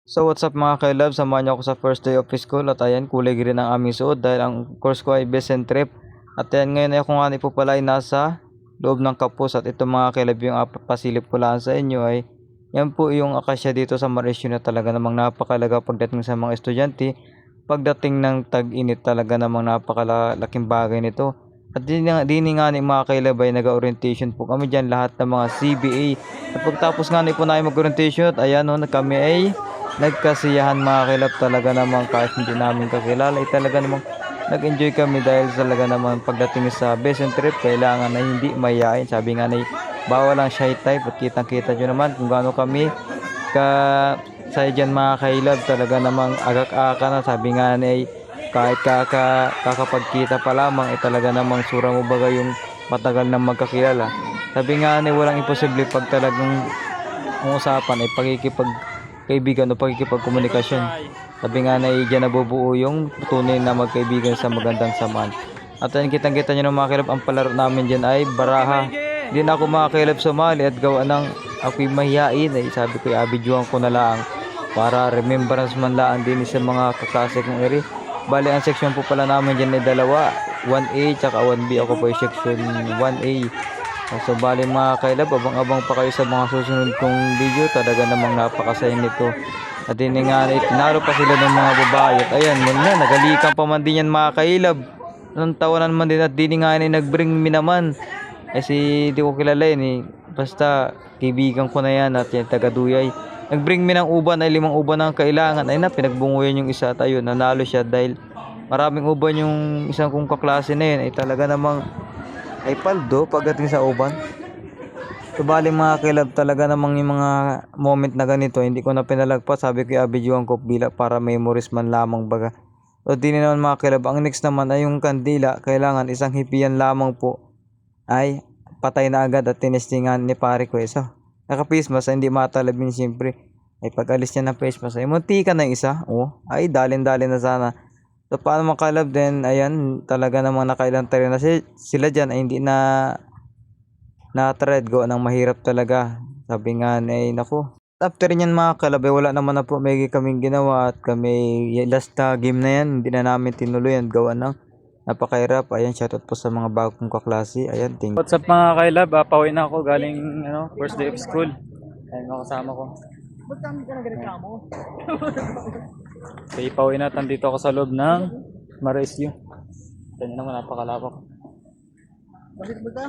So what's up mga kailab, samahan niyo ako sa first day of school at ayan kulay green ang aming suot dahil ang course ko ay best and trip. At ayan ngayon ay ako nga po pala ay nasa loob ng campus at ito mga kailab yung pasilip ko lang sa inyo ay yan po yung akasya dito sa Marisyo na talaga namang napakalaga pagdating sa mga estudyante. Pagdating ng tag-init talaga namang napakalaking bagay nito. At din nga ni mga kailab ay nag-orientation po kami dyan lahat ng mga CBA. At pagtapos nga ni po namin mag-orientation at ayan o kami ay nagkasiyahan mga kilap talaga naman kahit hindi namin kakilala ay talaga namang nag-enjoy kami dahil talaga naman pagdating sa best and trip kailangan na hindi mayayain. Sabi nga na bawal ang shy type at kitang kita nyo naman kung gaano kami ka sa dyan mga kailab talaga namang agak-aka na. Sabi nga na kahit kakapagkita pa lamang ay talaga namang sura mo baga yung matagal na magkakilala. Sabi nga na walang imposible pag talagang ang usapan ay kaibigan o pagkikipagkomunikasyon. Sabi nga na dyan nabubuo yung tunay na magkaibigan sa magandang samahan. At ayun kitang-kita nyo ng mga kilab, ang palaro namin dyan ay baraha. Hindi na ako mga kilab sumali at gawa ng ako'y mahihain ay sabi ko i-abidyohan ko na lang para remembrance man lang din sa mga kaklase kong eri. Bali ang section po pala namin dyan ay dalawa, 1A tsaka 1B. Ako po ay section 1A. So bali mga kailab, abang-abang pa kayo sa mga susunod kong video. Talaga namang napakasaya nito. At din nga tinalo pa sila ng mga babae. At ayan, yun na, nagalikan pa man din yan mga kailab. Nung tawanan man din at din nga nag-bring me naman. Kasi di ko kilala yun eh. Basta kaibigan ko na yan at yan taga-Duyay. Nag-bring me ng uban ay 5 uban ang kailangan. Ay na, pinagbunguyan yung isa at ayun, nanalo siya dahil maraming uban yung isang kong kaklase na yun. Ay talaga namang ay paldo pagdating sa uban. So bali mga kilab talaga namang yung mga moment na ganito hindi ko na pinalagpas. Sabi ko i-videoan ko bila para memories man lamang baga. So di naman mga kilab, ang next naman ay yung kandila. Kailangan isang hipiyan lamang po ay patay na agad at tinestingan ni pare ko. So naka-face mask hindi matalabin siyempre. Ay pag alis niya ng face mask ay munti ka na isa. Oh, ay dalin-dalin na sana. So paano makalab din, ayan, talaga namang nakailang tayo na sila dyan ay hindi na thread go ng mahirap talaga. Sabi nga ay naku. After nyan mga kalab, wala naman na po may kaming ginawa at kami last game na yan, hindi na namin tinuloy yan gawa ng napakahirap. Ayan, shoutout po sa mga bagong kaklase. Ayan, thank you. What's up mga kailab, pauwi na ako galing first day of school. Ayan, makasama ko. Ba't kami ka nagreklamo? So ipauwi natin dito ako sa loob ng Marisyo. Ito naman napakalawak. Bakit ba ka?